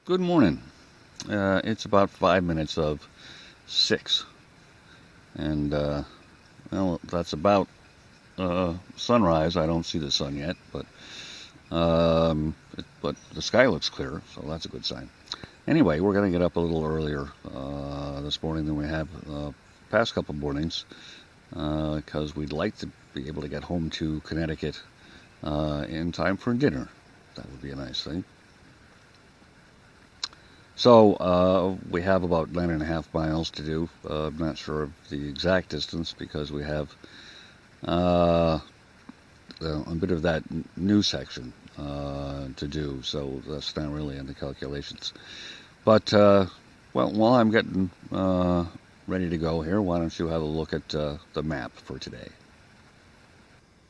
Good morning. It's about 5 minutes of 6, and well, that's about sunrise. I don't see the sun yet, but the sky looks clear, so that's a good sign. Anyway, we're going to get up a little earlier this morning than we have past couple mornings because we'd like to be able to get home to Connecticut in time for dinner. That would be a nice thing. So we have about 9.5 miles to do. I'm not sure of the exact distance because we have a bit of that new section to do, so that's not really in the calculations. But well, while I'm getting ready to go here, why don't you have a look at the map for today?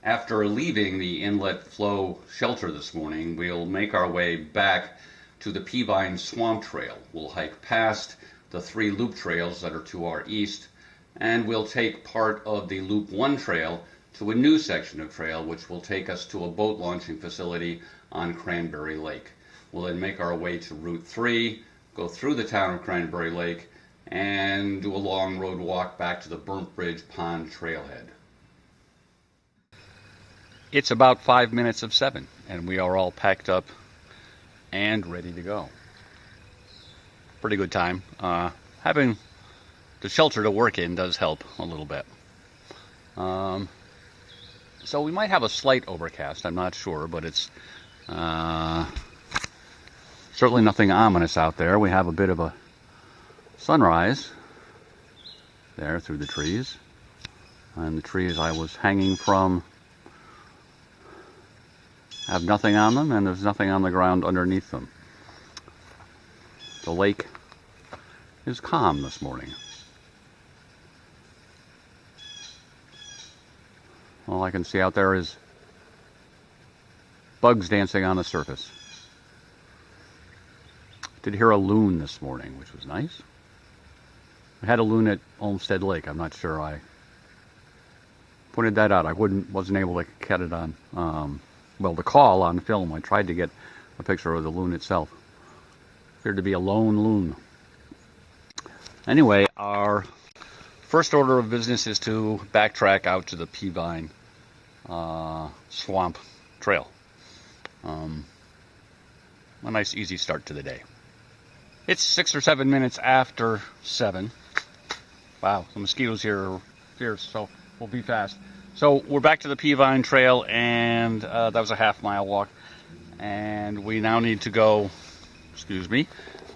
After leaving the Inlet Flow shelter this morning, we'll make our way back to the Peavine Swamp Trail. We'll hike past the 3 loop trails that are to our east, and we'll take part of the Loop 1 trail to a new section of trail which will take us to a boat launching facility on Cranberry Lake. We'll then make our way to Route 3, go through the town of Cranberry Lake, and do a long road walk back to the Burntbridge Pond trailhead. It's about 5 minutes of 7, and we are all packed up and ready to go. Pretty good time. Having the shelter to work in does help a little bit. So we might have a slight overcast, I'm not sure, but it's certainly nothing ominous out there. We have a bit of a sunrise there through the trees, and the trees I was hanging from have nothing on them, and there's nothing on the ground underneath them. The lake is calm this morning. All I can see out there is bugs dancing on the surface. Did hear a loon this morning, which was nice. I had a loon at Olmsted Lake. I'm not sure I pointed that out. I wasn't able to get it on the call on film. I tried to get a picture of the loon itself. Appeared to be a lone loon. Anyway, our first order of business is to backtrack out to the Peavine Swamp Trail. A nice easy start to the day. It's 6 or 7 minutes after 7. Wow, the mosquitoes here are fierce, so we'll be fast. So we're back to the Peavine Trail, and that was a half-mile walk. And we now need to go,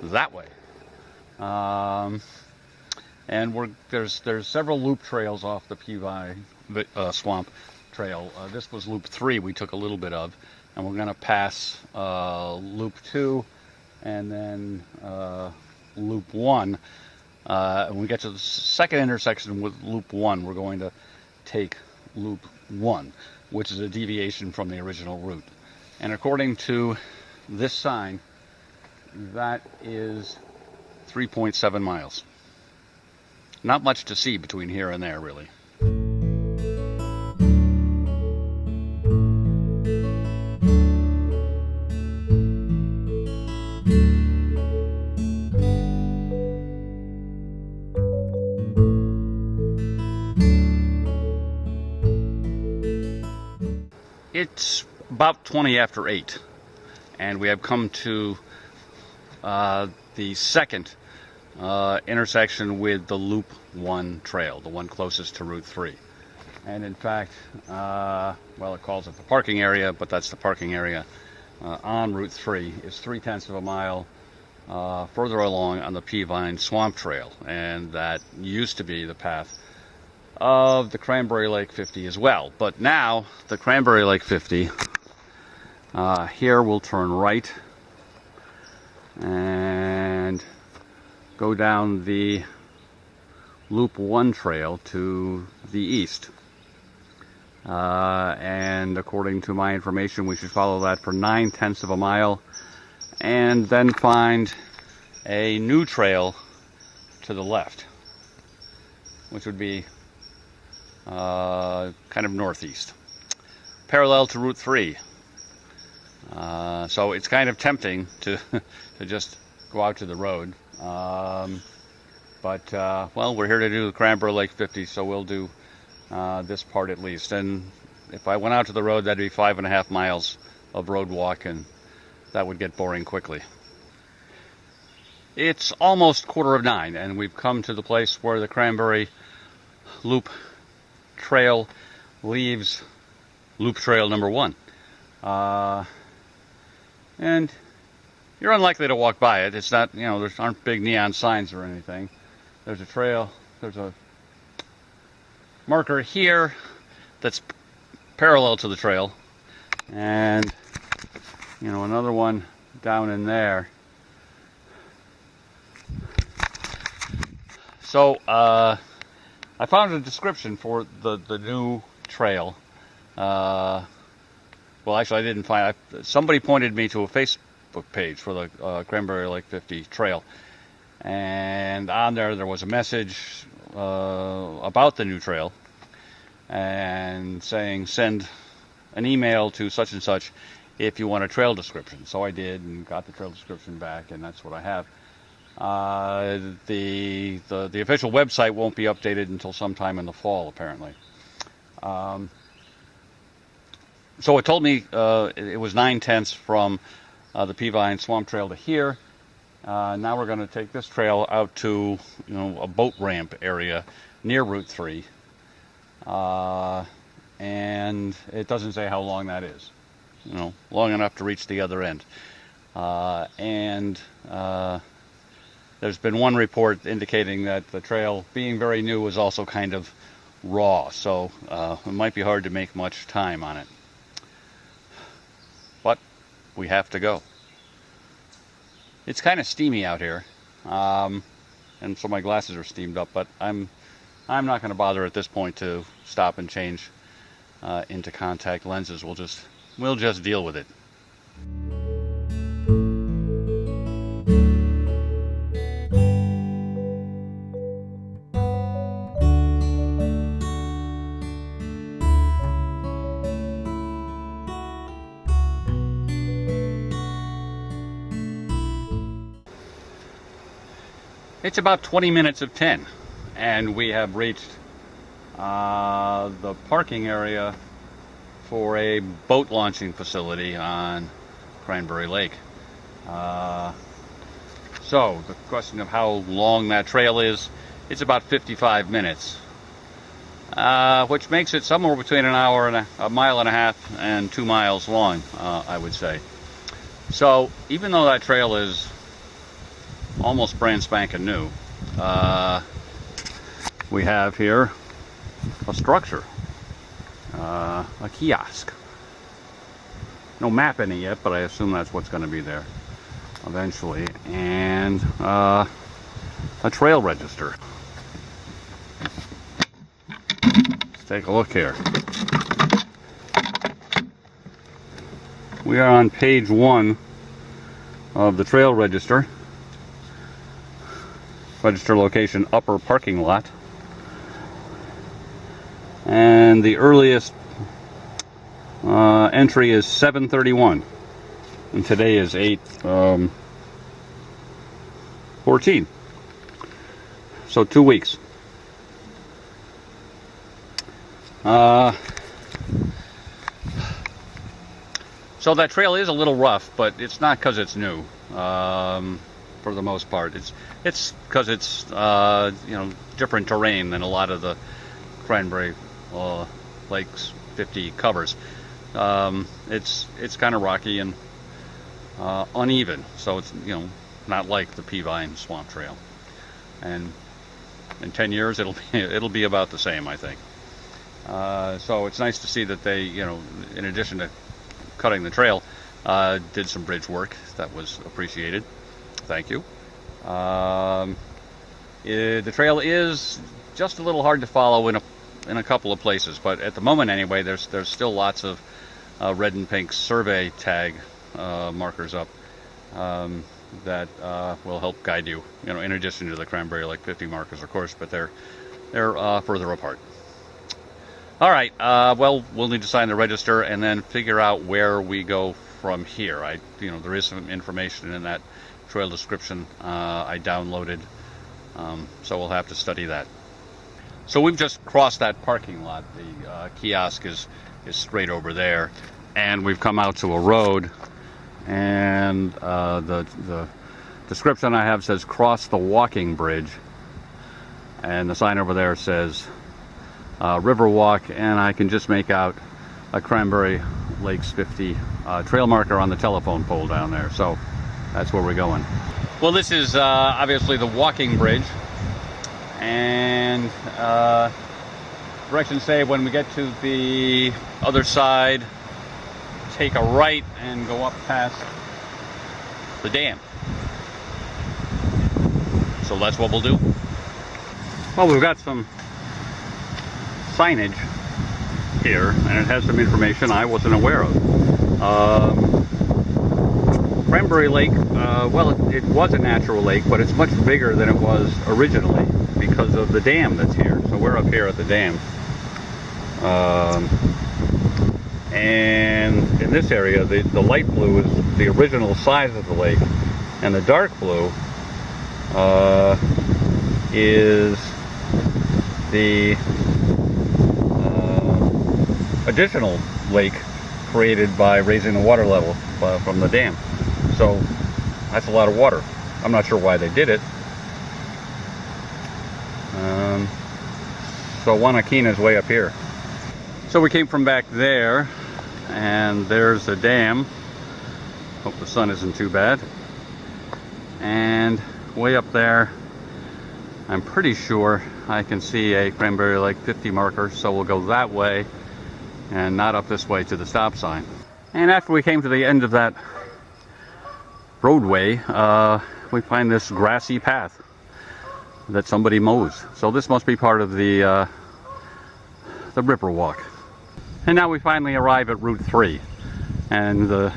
that way. And there's several loop trails off the Peavine Swamp Trail. This was Loop 3 we took a little bit of, and we're going to pass Loop 2 and then Loop 1. When we get to the second intersection with Loop 1, we're going to take Loop 1, which is a deviation from the original route. And according to this sign, that is 3.7 miles. Not much to see between here and there, really. It's about 20 after 8, and we have come to the second intersection with the Loop 1 trail, the one closest to Route 3. And in fact, it calls it the parking area, but that's the parking area on Route 3. It's 0.3 of a mile further along on the Peavine Swamp Trail, and that used to be the path of the Cranberry Lake 50 as well. But now the Cranberry Lake 50 here will turn right and go down the Loop 1 trail to the east. And according to my information, we should follow that for 0.9 of a mile and then find a new trail to the left, which would be kind of northeast, parallel to Route 3. So it's kind of tempting to just go out to the road. But well, we're here to do the Cranberry Lake 50, so we'll do this part at least. And if I went out to the road, that'd be 5.5 miles of road walk, and that would get boring quickly. It's almost 8:45, and we've come to the place where the Cranberry Loop Trail leaves Loop Trail number 1. And you're unlikely to walk by it. It's not, there aren't big neon signs or anything. There's a trail, there's a marker here that's parallel to the trail, and another one down in there. So I found a description for the new trail. Well, actually, I didn't find it. Somebody pointed me to a Facebook page for the Cranberry Lake 50 trail, and on there was a message about the new trail and saying send an email to such and such if you want a trail description. So I did and got the trail description back, and that's what I have. The official website won't be updated until sometime in the fall, apparently. So it told me it was 9/10 from the Peavine Swamp Trail to here. Now we're going to take this trail out to a boat ramp area near Route 3, and it doesn't say how long that is. Long enough to reach the other end. And there's been one report indicating that the trail, being very new, is also kind of raw, so it might be hard to make much time on it. But we have to go. It's kind of steamy out here, and so my glasses are steamed up, but I'm not going to bother at this point to stop and change into contact lenses. We'll just deal with it. It's about 20 minutes of 10, and we have reached the parking area for a boat launching facility on Cranberry Lake. So the question of how long that trail is, it's about 55 minutes, which makes it somewhere between an hour and a mile and a half and 2 miles long, I would say. So even though that trail is almost brand spanking new, we have here a structure, a kiosk. No map in it yet, but I assume that's what's going to be there eventually, and a trail register. Let's take a look here. We are on page 1 of the trail register. Register location, upper parking lot. And the earliest entry is 7:31, and today is 8:14. So 2 weeks. So that trail is a little rough, but it's not because it's new. For the most part, it's because it's different terrain than a lot of the Cranberry Lakes 50 covers. It's kind of rocky and uneven, so it's not like the Peavine Swamp Trail. And in 10 years, it'll be about the same, I think. So it's nice to see that they, in addition to cutting the trail, did some bridge work. That was appreciated. Thank you. The trail is just a little hard to follow in a couple of places, but at the moment anyway, there's still lots of red and pink survey tag markers up that will help guide you. In addition to the Cranberry Lake 50 markers, of course, but they're further apart. All right. Well, we'll need to sign the register and then figure out where we go from here. There is some information in that trail description I downloaded, so we'll have to study that. So we've just crossed that parking lot. The kiosk is straight over there, and we've come out to a road, and the description I have says cross the walking bridge, and the sign over there says River Walk, and I can just make out a Cranberry Lakes 50 trail marker on the telephone pole down there. So that's where we're going. Well, this is obviously the walking bridge, and directions say when we get to the other side, take a right and go up past the dam. So that's what we'll do. Well, we've got some signage here, and it has some information I wasn't aware of. Cranberry Lake, well, it was a natural lake, but it's much bigger than it was originally because of the dam that's here. So we're up here at the dam. And in this area, the light blue is the original size of the lake, and the dark blue is the additional lake created by raising the water level from the dam. So that's a lot of water. I'm not sure why they did it. So Wanakina is way up here. So we came from back there, and there's the dam. Hope the sun isn't too bad. And way up there, I'm pretty sure I can see a Cranberry Lake 50 marker, so we'll go that way and not up this way to the stop sign. And after we came to the end of that roadway, we find this grassy path that somebody mows. So this must be part of the river walk. And now we finally arrive at Route 3, and the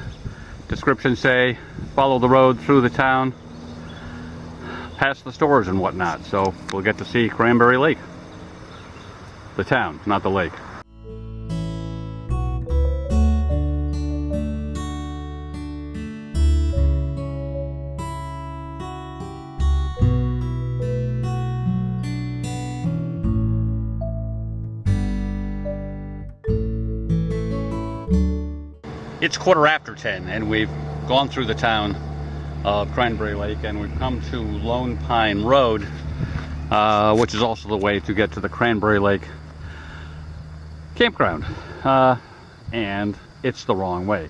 descriptions say follow the road through the town past the stores and whatnot. So we'll get to see Cranberry Lake, the town, not the lake. It's 10:15, and we've gone through the town of Cranberry Lake, and we've come to Lone Pine Road, which is also the way to get to the Cranberry Lake campground, and it's the wrong way.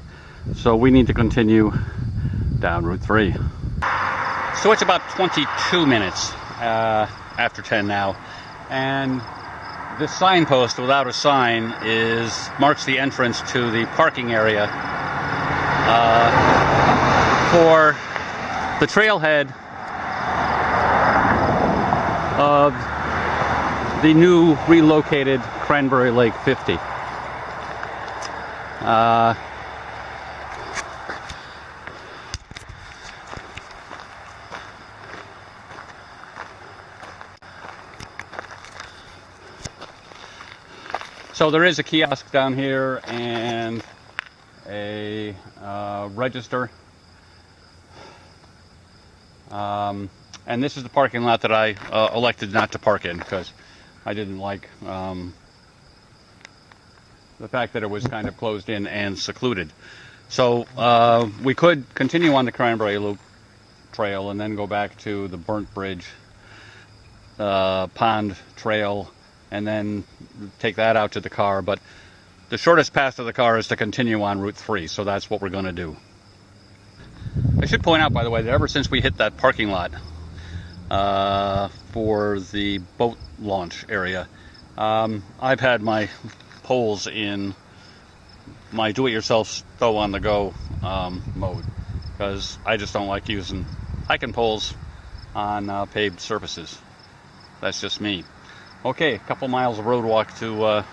So we need to continue down Route 3. So it's about 22 minutes after 10 now, and this signpost without a sign marks the entrance to the parking area for the trailhead of the new relocated Cranberry Lake 50. So there is a kiosk down here and a register. And this is the parking lot that I elected not to park in because I didn't like the fact that it was kind of closed in and secluded. So we could continue on the Cranberry Loop Trail and then go back to the Burntbridge Pond Trail and then take that out to the car. But the shortest path to the car is to continue on Route 3, so that's what we're going to do. I should point out, by the way, that ever since we hit that parking lot for the boat launch area, I've had my poles in my do-it-yourself stow-on-the-go mode, because I just don't like using hiking poles on paved surfaces. That's just me. Okay, a couple miles of road walk to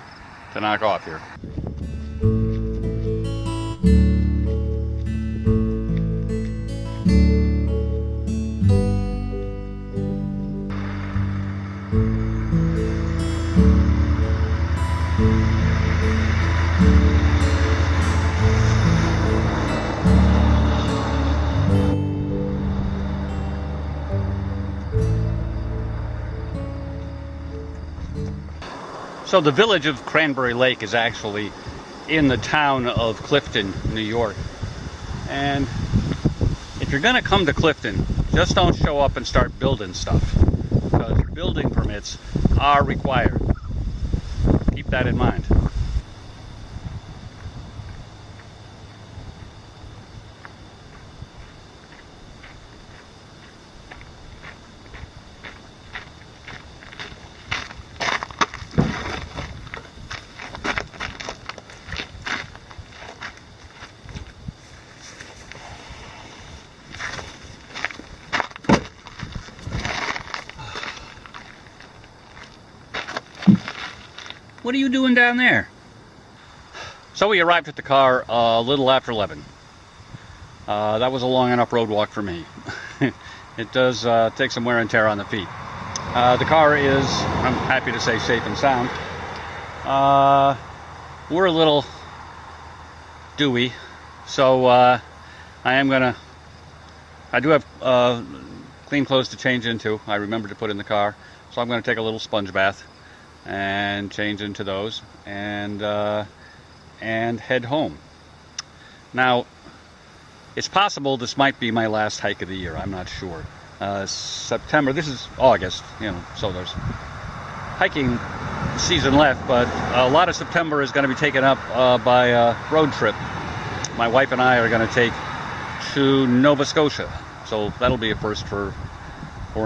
knock off here. So the village of Cranberry Lake is actually in the town of Clifton, New York. And if you're going to come to Clifton, just don't show up and start building stuff, because building permits are required. Keep that in mind. What are you doing down there? So we arrived at the car a little after 11. That was a long enough road walk for me. It does take some wear and tear on the feet. The car is, I'm happy to say, safe and sound. We're a little dewy, so I do have clean clothes to change into. I remembered to put in the car, so I'm going to take a little sponge bath and change into those and head home. Now, it's possible this might be my last hike of the year. I'm not sure. September, this is August, so there's hiking season left, but a lot of September is going to be taken up by a road trip. My wife and I are going to take to Nova Scotia, so that'll be a first for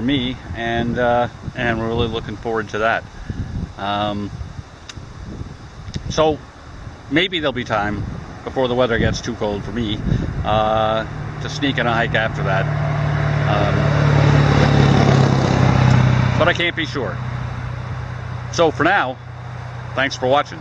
me, and we're really looking forward to that. So maybe there'll be time before the weather gets too cold for me to sneak in a hike after that, but I can't be sure. So for now, thanks for watching.